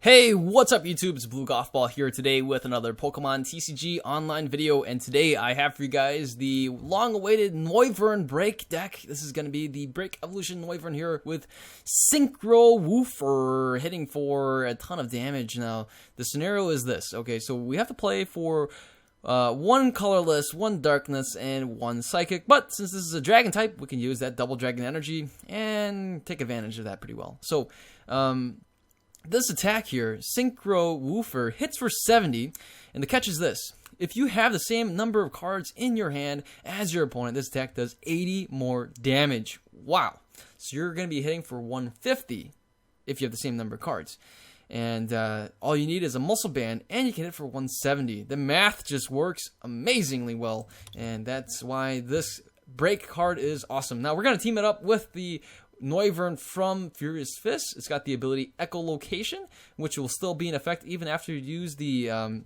Hey, what's up YouTube? It's abluegolfball here today with another Pokemon TCG online video, and today I have for you guys the long-awaited Noivern break deck. This is going to be the Break Evolution Noivern here with Synchro Woofer hitting for a ton of damage. Now, the scenario is this. Okay, so we have to play for one colorless, one darkness, and one psychic, but since this is a dragon type, we can use that double dragon energy and take advantage of that pretty well. So, this attack here, Synchro Woofer, hits for 70, and the catch is this. If you have the same number of cards in your hand as your opponent, this attack does 80 more damage. Wow. So you're going to be hitting for 150 if you have the same number of cards. And all you need is a muscle band, and you can hit for 170. The math just works amazingly well, and that's why this break card is awesome. Now, we're going to team it up with the Noivern from Furious Fist. It's got the ability Echolocation, which will still be in effect even after you use the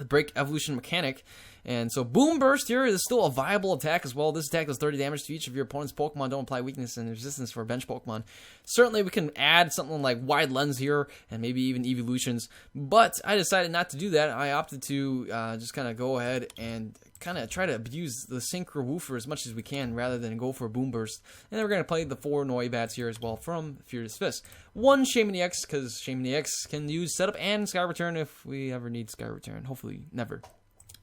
Break Evolution mechanic. And so Boom Burst here is still a viable attack as well. This attack does 30 damage to each of your opponent's Pokemon. Don't apply weakness and resistance for bench Pokemon. Certainly we can add something like Wide Lens here and maybe even Evolutions, but I decided not to do that. I opted to just kind of go ahead and kind of try to abuse the Synchro Woofer as much as we can rather than go for a Boom Burst. And then we're going to play the 4 Noibats here as well from Furious Fist. One Shaymin EX, because Shaymin EX can use Setup and Sky Return if we ever need Sky Return. Hopefully never.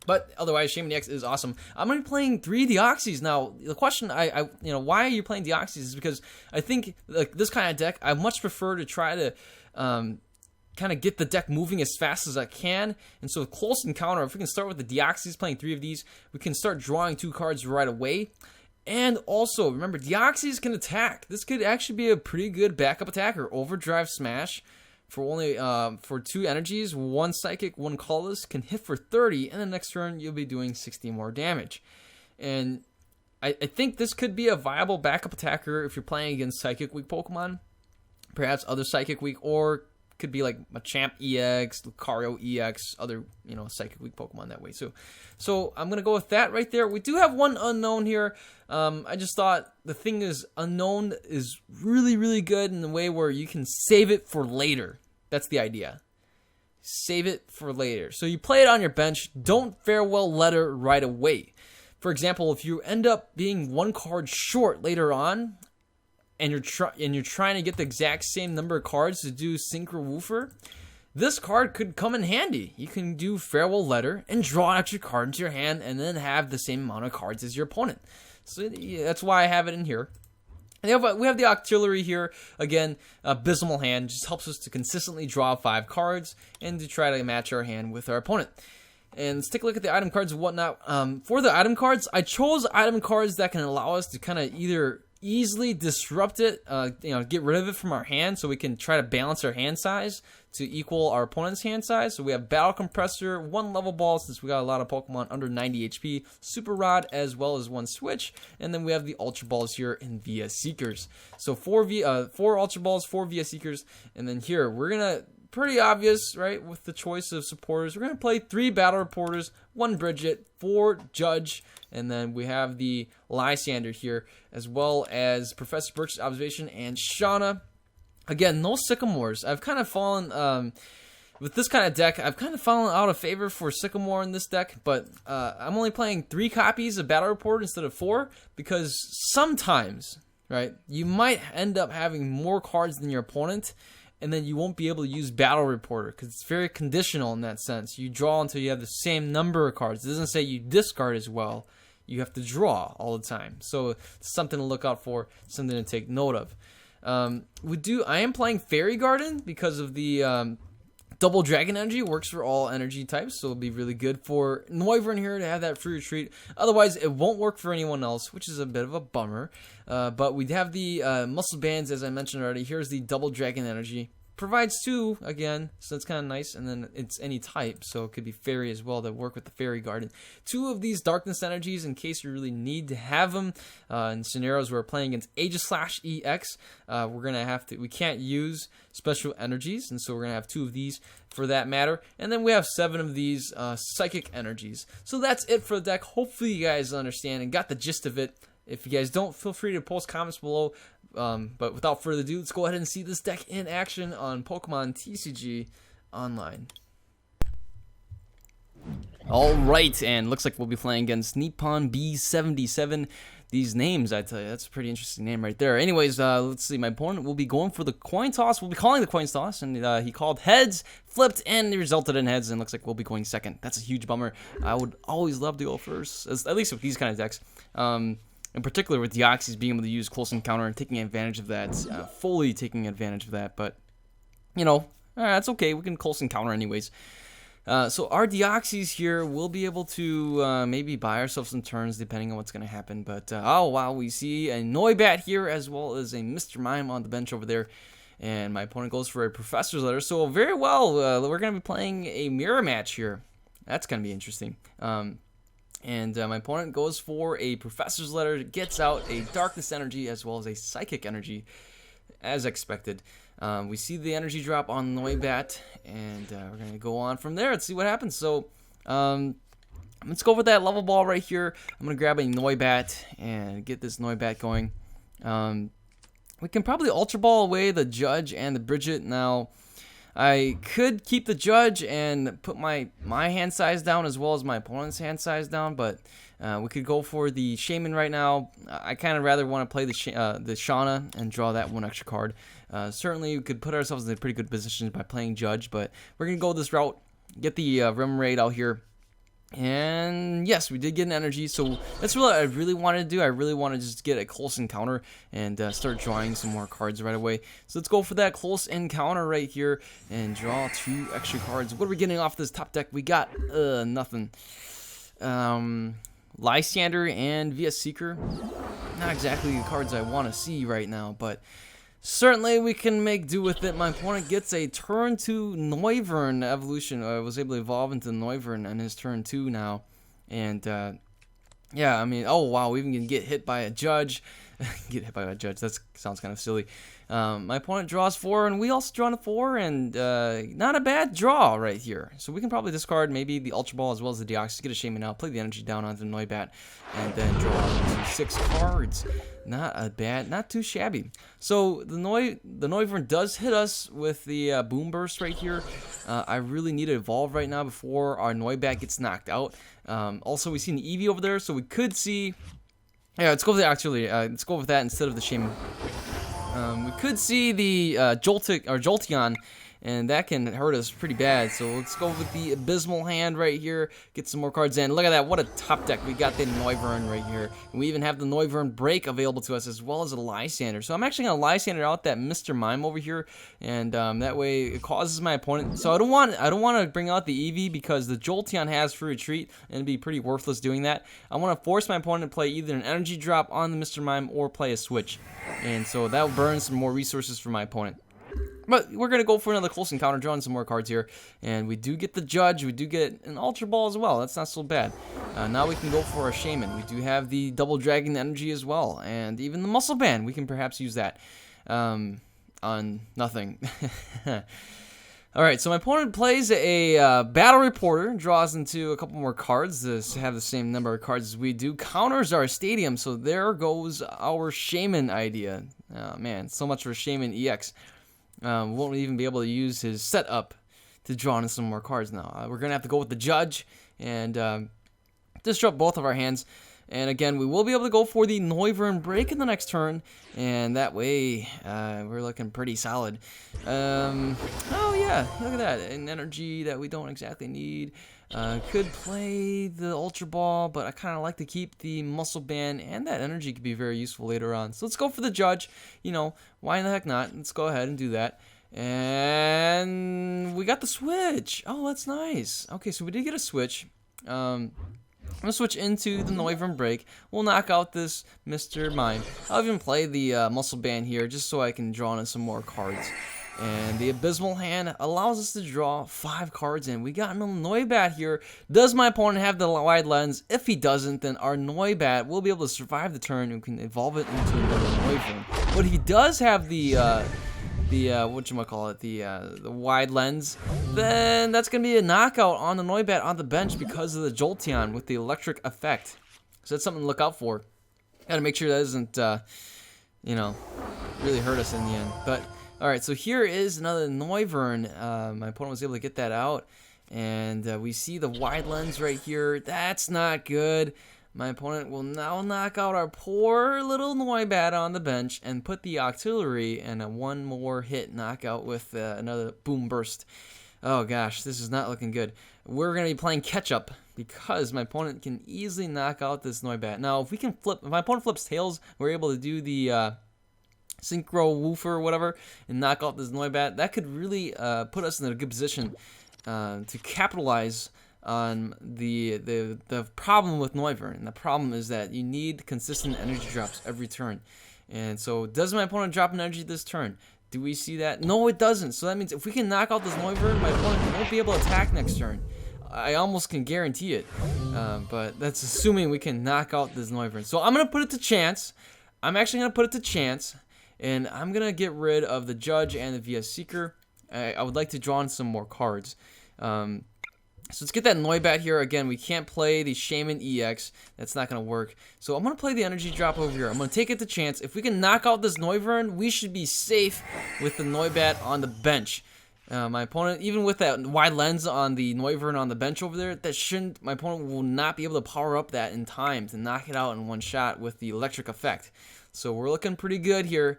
But otherwise, Shaymin EX is awesome. I'm going to be playing 3 Deoxys. Now, the question, why are you playing Deoxys is because I think like this kind of deck, I much prefer to try to kind of get the deck moving as fast as I can. And so Close Encounter, if we can start with the Deoxys, playing 3 of these, we can start drawing 2 cards right away. And also, remember, Deoxys can attack. This could actually be a pretty good backup attacker. Overdrive Smash for only for 2 energies, 1 psychic, 1 colorless, can hit for 30, and the next turn you'll be doing 60 more damage. And I think this could be a viable backup attacker if you're playing against Psychic Weak Pokemon, perhaps other Psychic Weak, or could be like Machamp EX, Lucario EX, other Psychic Weak Pokemon that way. So I'm gonna go with that right there. We do have one unknown here. I just thought the thing is unknown is really good in the way where you can save it for later. That's the idea. Save it for later. So you play it on your bench. Don't farewell letter right away. For example, if you end up being 1 card short later on, and you're trying to get the exact same number of cards to do Synchro Woofer, this card could come in handy. You can do Farewell Letter and draw an extra card into your hand and then have the same amount of cards as your opponent. So that's why I have it in here. And we have the Octillery here. Again, Abysmal Hand just helps us to consistently draw 5 cards and to try to match our hand with our opponent. And let's take a look at the item cards and whatnot. For the item cards, I chose item cards that can allow us to kind of either easily disrupt it, get rid of it from our hand so we can try to balance our hand size to equal our opponent's hand size. So we have Battle Compressor, 1 Level Ball since we got a lot of Pokemon under 90 HP, Super Rod, as well as 1 Switch, and then we have the Ultra Balls here in Via Seekers. So 4 Ultra Balls, 4 Via Seekers, and then here we're gonna, pretty obvious, right, with the choice of supporters, we're gonna play 3 Battle Reporters, 1 Bridget, 4 Judge, and then we have the Lysander here, as well as Professor Birch's Observation and Shauna. Again, no Sycamores. I've kind of fallen, with this kind of deck, I've kind of fallen out of favor for Sycamore in this deck, but I'm only playing 3 copies of Battle Report instead of 4, because sometimes, right, you might end up having more cards than your opponent, and then you won't be able to use Battle Reporter because it's very conditional in that sense. You draw until you have the same number of cards. It doesn't say you discard as well. You have to draw all the time. So it's something to look out for, something to take note of. I am playing Fairy Garden because of the Double Dragon Energy. Works for all energy types, so it'll be really good for Noivern here to have that free retreat. Otherwise, it won't work for anyone else, which is a bit of a bummer. But we have the Muscle Bands, as I mentioned already. Here's the Double Dragon Energy. Provides 2, again, so it's kind of nice, and then it's any type, so it could be Fairy as well to work with the Fairy Garden. 2 of these Darkness Energies in case you really need to have them. In scenarios where we're playing against Aegislash EX, we can't use special energies, and so we're going to have 2 of these for that matter. And then we have 7 of these Psychic Energies. So that's it for the deck. Hopefully you guys understand and got the gist of it. If you guys don't, feel free to post comments below But without further ado, let's go ahead and see this deck in action on Pokemon TCG Online. Alright, and looks like we'll be playing against Nippon B77. These names, I tell you, that's a pretty interesting name right there. Anyways, let's see. My opponent will be going for the coin toss. We'll be calling the coin toss, and he called heads, flipped, and it resulted in heads, and looks like we'll be going second. That's a huge bummer. I would always love to go first, at least with these kind of decks. In particular with Deoxys being able to use close encounter and taking advantage of that, fully taking advantage of that. But, you know, that's okay. We can close encounter anyways. So our Deoxys here, we'll be able to maybe buy ourselves some turns depending on what's going to happen. But, oh wow, we see a Noibat here as well as a Mr. Mime on the bench over there. And my opponent goes for a Professor's Letter. So very well, we're going to be playing a mirror match here. That's going to be interesting. And my opponent goes for a Professor's Letter, gets out a Darkness Energy as well as a Psychic Energy, as expected. We see the energy drop on Noibat, and we're going to go on from there and see what happens. So let's go with that level ball right here. I'm going to grab a Noibat and get this Noibat going. We can probably Ultra Ball away the Judge and the Bridget. Now, I could keep the Judge and put my hand size down as well as my opponent's hand size down, but we could go for the Shaman right now. I kind of rather want to play the Shauna and draw that one extra card. Certainly, we could put ourselves in a pretty good position by playing Judge, but we're going to go this route, get the Rim Raid out here. And yes, we did get an energy, so that's what I really wanted to do. I really want to just get a close encounter and start drawing some more cards right away. So let's go for that close encounter right here and draw 2 extra cards. What are we getting off this top deck? We got nothing. Lysander and VS Seeker. Not exactly the cards I want to see right now, but certainly we can make do with it. My opponent gets a turn 2 Noivern evolution. I was able to evolve into Noivern on his turn 2 now. And yeah, I mean, oh wow, we even can get hit by a Judge. Get hit by a Judge, that sounds kind of silly. My opponent draws 4, and we also draw a 4, and not a bad draw right here. So we can probably discard maybe the Ultra Ball as well as the Deoxys, get a Shaman out, play the energy down onto the Noibat, and then draw 6 cards. Not a bad, not too shabby. So the Noivern does hit us with the Boom Burst right here. I really need to evolve right now before our Noibat gets knocked out. Also, we see an Eevee over there, so we could see. Yeah, let's go with let's go with that instead of the Shaman. We could see the Jolteon, and that can hurt us pretty bad. So let's go with the Abysmal Hand right here, get some more cards in. Look at that, what a top deck. We got the Noivern right here. And we even have the Noivern Break available to us as well as a Lysander. So I'm actually going to Lysander out that Mr. Mime over here, and that way it causes my opponent. So I don't want to bring out the Eevee because the Jolteon has free retreat, and it'd be pretty worthless doing that. I want to force my opponent to play either an energy drop on the Mr. Mime or play a switch. And so that will burn some more resources for my opponent. But we're going to go for another close encounter, drawing some more cards here. And we do get the Judge. We do get an Ultra Ball as well. That's not so bad. Now we can go for a Shaman. We do have the Double Dragon Energy as well. And even the Muscle Band. We can perhaps use that on nothing. Alright, so my opponent plays a Battle Reporter, draws into a couple more cards to have the same number of cards as we do, counters our Stadium, so there goes our Shaman idea. Oh man, so much for Shaman EX. Won't even be able to use his setup to draw in some more cards now. We're going to have to go with the Judge and disrupt both of our hands. And again, we will be able to go for the Noivern Break in the next turn, and that way we're looking pretty solid. Oh yeah, look at that, an energy that we don't exactly need. Could play the Ultra Ball, but I kind of like to keep the Muscle Band, and that energy could be very useful later on. So let's go for the Judge. You know, why in the heck not? Let's go ahead and do that. And we got the switch. Oh, that's nice. Okay, so we did get a switch. I'm going to switch into the Noivern Break. We'll knock out this Mr. Mime. I'll even play the Muscle Band here just so I can draw in some more cards. And the Abysmal Hand allows us to draw 5 cards in. We got no Noibat here. Does my opponent have the Wide Lens? If he doesn't, then our Noibat will be able to survive the turn and we can evolve it into another Noivern. But he does have the whatchamacallit, the Wide Lens, then that's going to be a knockout on the Noibat on the bench because of the Jolteon with the electric effect. So that's something to look out for. Got to make sure that you know, really hurt us in the end. But all right, so here is another Noivern. My opponent was able to get that out, and we see the wide lens right here. That's not good. My opponent will now knock out our poor little Noibat on the bench and put the auxiliary and a one more hit knockout with another boom burst. Oh gosh, this is not looking good. We're going to be playing catch up because my opponent can easily knock out this Noibat. Now, if my opponent flips tails, we're able to do the synchro woofer or whatever and knock out this Noibat. That could really put us in a good position to capitalize on the problem with Noivern. And the problem is that you need consistent energy drops every turn. And so does my opponent drop an energy this turn? Do we see that? No, it doesn't. So that means if we can knock out this Noivern, my opponent won't be able to attack next turn. I almost can guarantee it. But that's assuming we can knock out this Noivern. So I'm going to put it to chance. I'm actually going to put it to chance. And I'm going to get rid of the Judge and the VS Seeker. I would like to draw in some more cards. So let's get that Noibat here. Again, we can't play the Shaman EX. That's not going to work. So I'm going to play the energy drop over here. I'm going to take it to chance. If we can knock out this Noivern, we should be safe with the Noibat on the bench. My opponent, even with that wide lens on the Noivern on the bench over there, my opponent will not be able to power up that in time to knock it out in one shot with the electric effect. So we're looking pretty good here.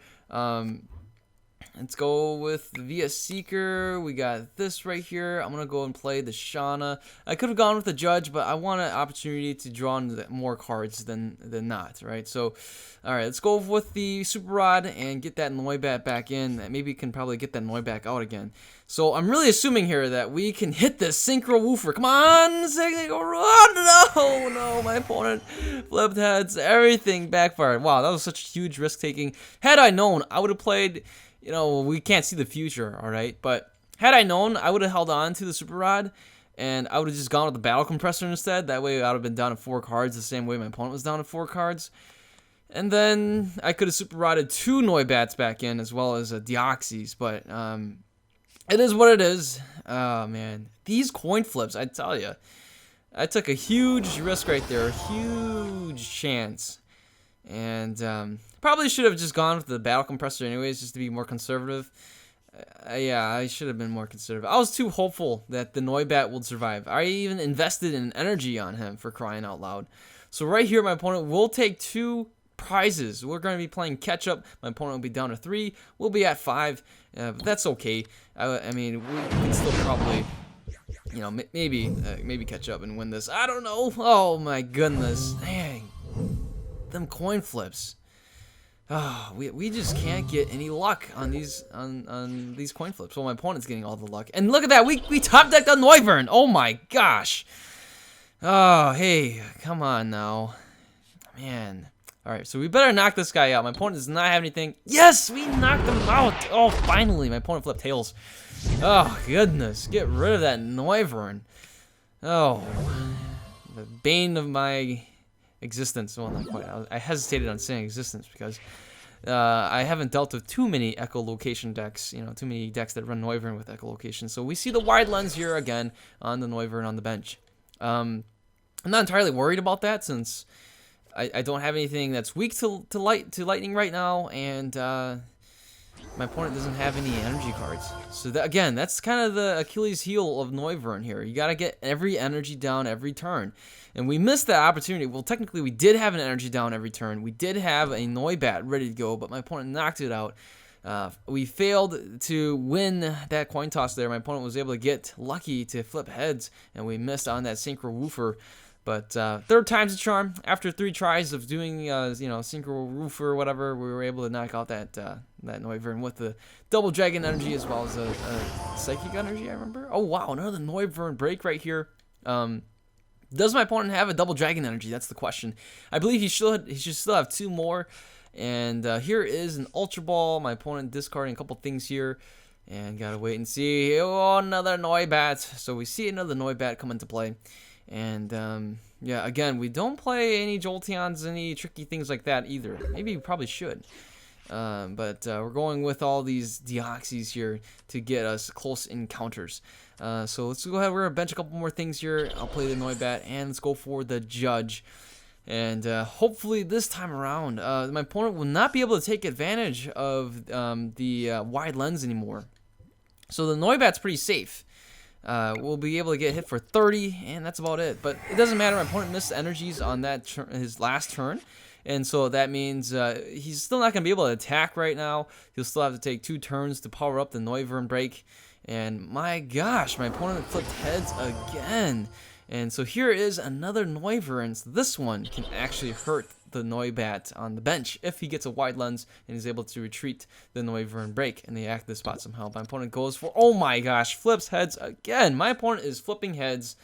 Let's go with the VS Seeker. We got this right here. I'm going to go and play the Shauna. I could have gone with the Judge, but I want an opportunity to draw more cards than not, right? So, all right, let's go with the Super Rod and get that Noibat back in. Maybe we can probably get that Noibat out again. So I'm really assuming here that we can hit this Synchro Woofer. Come on, Synchro Rod. No, my opponent flipped heads. Everything backfired. Wow, that was such huge risk-taking. Had I known, I would have played... You know, we can't see the future, all right? But had I known, I would have held on to the Super Rod, and I would have just gone with the Battle Compressor instead. That way, I would have been down to 4 cards the same way my opponent was down to 4 cards. And then I could have Super Rodded 2 Noibats back in, as well as a Deoxys. But it is what it is. Oh, man. These coin flips, I tell you. I took a huge risk right there. A huge chance. And probably should have just gone with the Battle Compressor anyways, just to be more conservative. Yeah, I should have been more conservative. I was too hopeful that the Noibat would survive. I even invested in energy on him, for crying out loud. So right here, my opponent will take 2 prizes. We're going to be playing catch-up. My opponent will be down to 3. We'll be at 5. But that's okay. I mean, we can still probably... You know, maybe catch up and win this. I don't know. Oh, my goodness. Dang. Them coin flips. Oh, we just can't get any luck on these these coin flips. Well, my opponent's getting all the luck. And look at that, we top decked on Noivern. Oh my gosh. Oh, hey, come on now. Man. Alright, so we better knock this guy out. My opponent does not have anything. Yes, we knocked him out. Oh, finally, my opponent flipped tails. Oh, goodness. Get rid of that Noivern. Oh, the bane of my existence. Well, not quite. I hesitated on saying existence because I haven't dealt with too many echolocation decks, you know, too many decks that run Noivern with echolocation. So we see the wide lens here again on the Noivern on the bench. I'm not entirely worried about that since I don't have anything that's weak to lightning right now, and my opponent doesn't have any energy cards. So that, again, that's kind of the Achilles heel of Noivern here. You got to get every energy down every turn. And we missed that opportunity. Well, technically, we did have an energy down every turn. We did have a Noibat ready to go, but my opponent knocked it out. We failed to win that coin toss there. My opponent was able to get lucky to flip heads, and we missed on that Synchro Woofer. But third time's a charm. After 3 tries of doing, you know, Synchro Woofer or whatever, we were able to knock out that Noivern with the Double Dragon Energy as well as a Psychic Energy, I remember. Oh, wow, another Noivern break right here. Does my opponent have a Double Dragon Energy? That's the question. I believe he should still have 2 more. And here is an Ultra Ball. My opponent discarding a couple things here. And gotta wait and see. Oh, another Noibat. So we see another Noibat come into play. And yeah, again, we don't play any Jolteons, any tricky things like that either. Maybe we probably should. But we're going with all these Deoxys here to get us close encounters. So let's go ahead. We're going to bench a couple more things here. I'll play the Noibat, and let's go for the Judge. And hopefully this time around, my opponent will not be able to take advantage of the wide lens anymore. So the Noibat's pretty safe. We'll be able to get hit for 30, and that's about it. But it doesn't matter. My opponent missed energies on that his last turn. And so that means he's still not going to be able to attack right now. He'll still have to take 2 turns to power up the Noivern break. And my gosh, my opponent flipped heads again. And so here is another Noivern. So this one can actually hurt the Noibat on the bench if he gets a wide lens and is able to retreat the Noivern break in the active spot somehow. My opponent goes for, oh my gosh, flips heads again. My opponent is flipping heads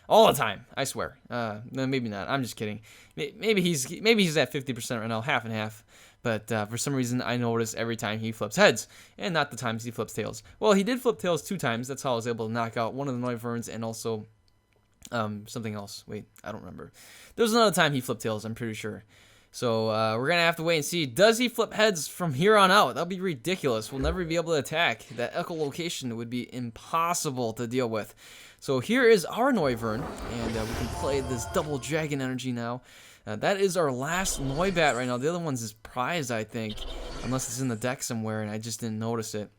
all the time, I swear. No, maybe not. I'm just kidding. Maybe he's at 50% right now, half and half. But for some reason, I notice every time he flips heads, and not the times he flips tails. Well, he did flip tails 2 times. That's how I was able to knock out one of the Noiverns and also something else. Wait, I don't remember. There was another time he flipped tails, I'm pretty sure. So we're going to have to wait and see. Does he flip heads from here on out? That'll be ridiculous. We'll never be able to attack. That echolocation would be impossible to deal with. So here is our Noivern, and we can play this double dragon energy now. That is our last Noibat right now. The other one's is prized, I think, unless it's in the deck somewhere and I just didn't notice it.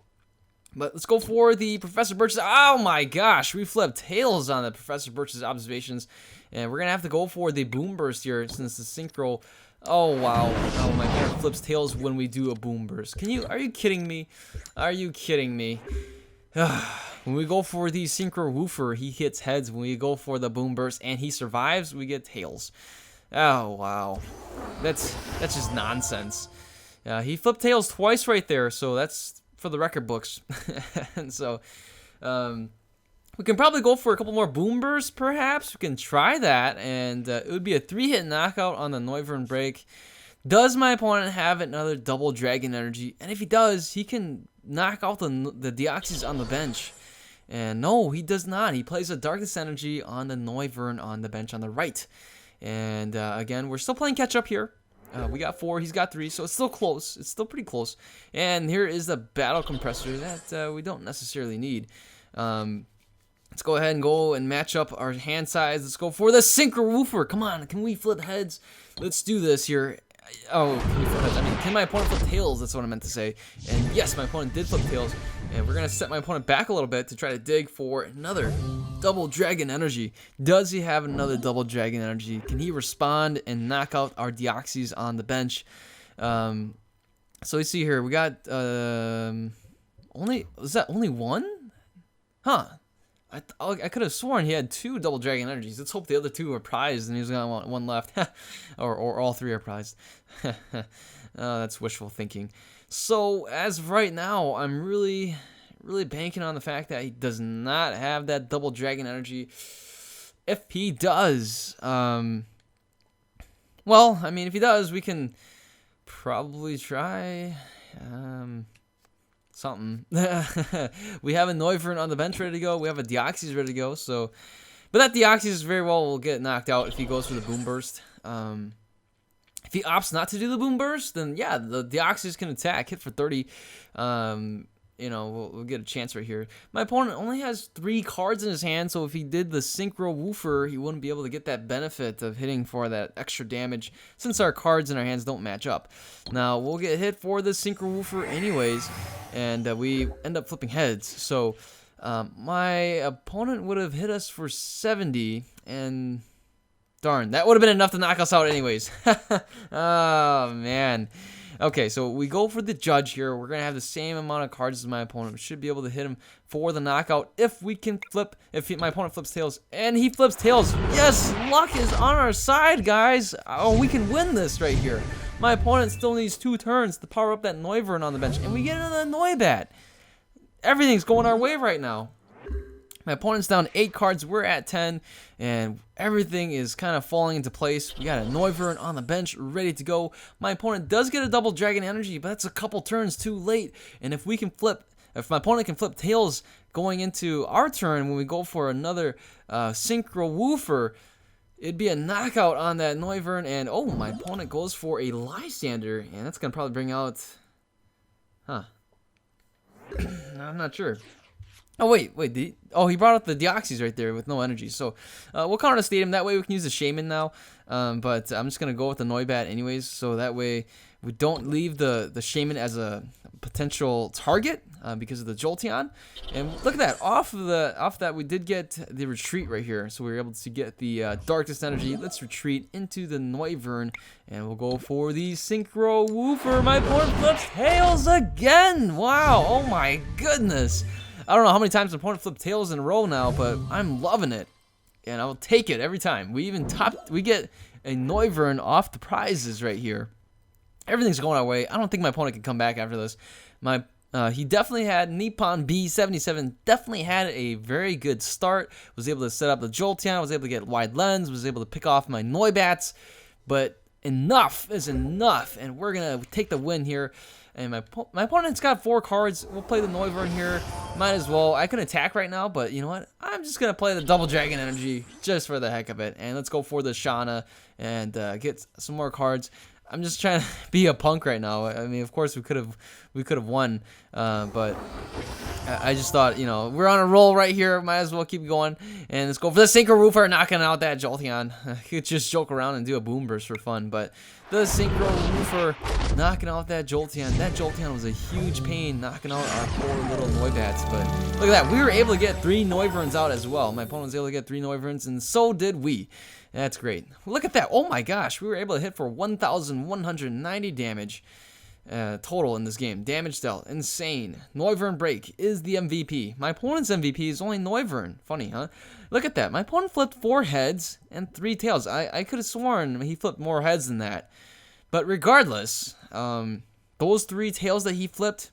But let's go for the Professor Birch's. Oh my gosh, we flipped tails on the Professor Birch's observations, and we're gonna have to go for the Boom Burst here since the Synchro. Oh wow! Oh my god, flips tails when we do a Boom Burst. Are you kidding me? Are you kidding me? When we go for the Synchro Woofer, he hits heads. When we go for the Boom Burst and he survives, we get tails. Oh wow, that's just nonsense. He flipped tails twice right there, so that's for the record books. And so we can probably go for a couple more Boom Bursts, perhaps. We can try that, and it would be a 3-hit knockout on the Noivern break. Does my opponent have another double dragon energy? And if he does, he can knock out the Deoxys on the bench. And no, he does not. He plays a Darkness energy on the Noivern on the bench on the right. And again, we're still playing catch up here. We got 4, he's got 3, so it's still close. It's still pretty close. And here is the Battle Compressor that we don't necessarily need. Let's go ahead and go and match up our hand size. Let's go for the Synchro Woofer. Come on, can we flip heads? Let's do this here. Oh, can we flip heads? I mean, can my opponent flip tails? That's what I meant to say. And yes, my opponent did flip tails. And we're going to set my opponent back a little bit to try to dig for another double dragon energy. Does he have another double dragon energy? Can he respond and knock out our Deoxys on the bench? So we see here, we got was that only 1? Huh. I could have sworn he had 2 double dragon energies. Let's hope the other 2 are prized and he's gonna want 1 left. or all 3 are prized. That's wishful thinking. So as of right now, I'm really banking on the fact that he does not have that double dragon energy. If he does, well, I mean, if he does, we can probably try something. We have a Noivern on the bench ready to go. We have a Deoxys ready to go. So, but that Deoxys very well will get knocked out if he goes for the Boom Burst. If he opts not to do the Boom Burst, then yeah, the Deoxys can attack, hit for 30. You know, we'll get a chance right here. My opponent only has 3 cards in his hand, so if he did the Synchro Woofer, he wouldn't be able to get that benefit of hitting for that extra damage since our cards in our hands don't match up. Now, we'll get hit for the Synchro Woofer anyways, and we end up flipping heads. So, my opponent would have hit us for 70, and darn, that would have been enough to knock us out anyways. Oh, man. Okay, so we go for the judge here. We're going to have the same amount of cards as my opponent. We should be able to hit him for the knockout if we can flip, my opponent flips tails. And he flips tails. Yes, luck is on our side, guys. Oh, we can win this right here. My opponent still needs 2 turns to power up that Noivern on the bench. And we get another Noibat. Everything's going our way right now. My opponent's down 8 cards, we're at 10, and everything is kind of falling into place. We got a Noivern on the bench, ready to go. My opponent does get a double dragon energy, but that's a couple turns too late. And if my opponent can flip tails going into our turn when we go for another Synchro Woofer, it'd be a knockout on that Noivern. And oh, my opponent goes for a Lysander, and that's gonna probably bring out, I'm not sure. Oh, wait. He brought out the Deoxys right there with no energy. So we'll counter the Stadium. That way we can use the Shaman now. But I'm just going to go with the Noibat anyways. So that way we don't leave the Shaman as a potential target because of the Jolteon. And look at that. Off that we did get the retreat right here. So we were able to get the Darkest Energy. Let's retreat into the Noivern. And we'll go for the Synchro Woofer. My opponent flips Tails again. Wow. Oh my goodness. I don't know how many times the opponent flipped Tails in a row now, but I'm loving it. And I'll take it every time. We get a Noivern off the prizes right here. Everything's going our way. I don't think my opponent can come back after this. He definitely had Nippon B77, definitely had a very good start. Was able to set up the Jolteon, was able to get wide lens, was able to pick off my Noibats. But enough is enough, and we're going to take the win here. And my opponent's got 4 cards. We'll play the Noivern here. Might as well. I can attack right now, but you know what? I'm just going to play the Double Dragon Energy just for the heck of it. And let's go for the Shauna and get some more cards. I'm just trying to be a punk right now. I mean, of course we could have won, but I just thought, you know, we're on a roll right here. Might as well keep going, and let's go for the Synchro Woofer, knocking out that Jolteon. I could just joke around and do a Boom Burst for fun, but the Synchro Woofer knocking out that Jolteon. That Jolteon was a huge pain, knocking out our poor little Noibats. But look at that, we were able to get 3 Noiverns out as well. My opponent was able to get 3 Noiverns, and so did we. That's great. Look at that. Oh my gosh. We were able to hit for 1,190 damage total in this game. Damage dealt. Insane. Noivern Break is the MVP. My opponent's MVP is only Noivern. Funny, huh? Look at that. My opponent flipped 4 heads and 3 tails. I could have sworn he flipped more heads than that. But regardless, those 3 tails that he flipped,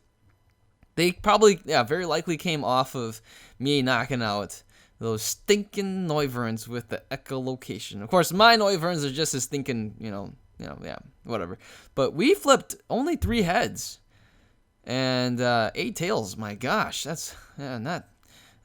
they probably, very likely came off of me knocking out those stinking Noiverns with the echolocation. Of course, my Noiverns are just as stinking, whatever. But we flipped only 3 heads and 8 tails. My gosh, that's not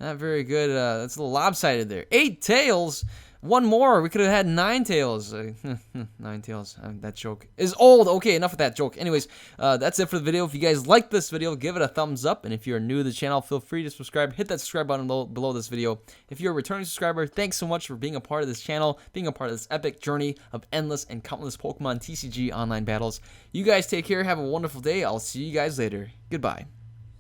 very good. That's a little lopsided there. 8 tails. 1 more. We could have had 9 tails. 9 tails. That joke is old. Okay, enough of that joke. Anyways, that's it for the video. If you guys liked this video, give it a thumbs up. And if you're new to the channel, feel free to subscribe. Hit that subscribe button below this video. If you're a returning subscriber, thanks so much for being a part of this channel, being a part of this epic journey of endless and countless Pokemon TCG online battles. You guys take care. Have a wonderful day. I'll see you guys later. Goodbye.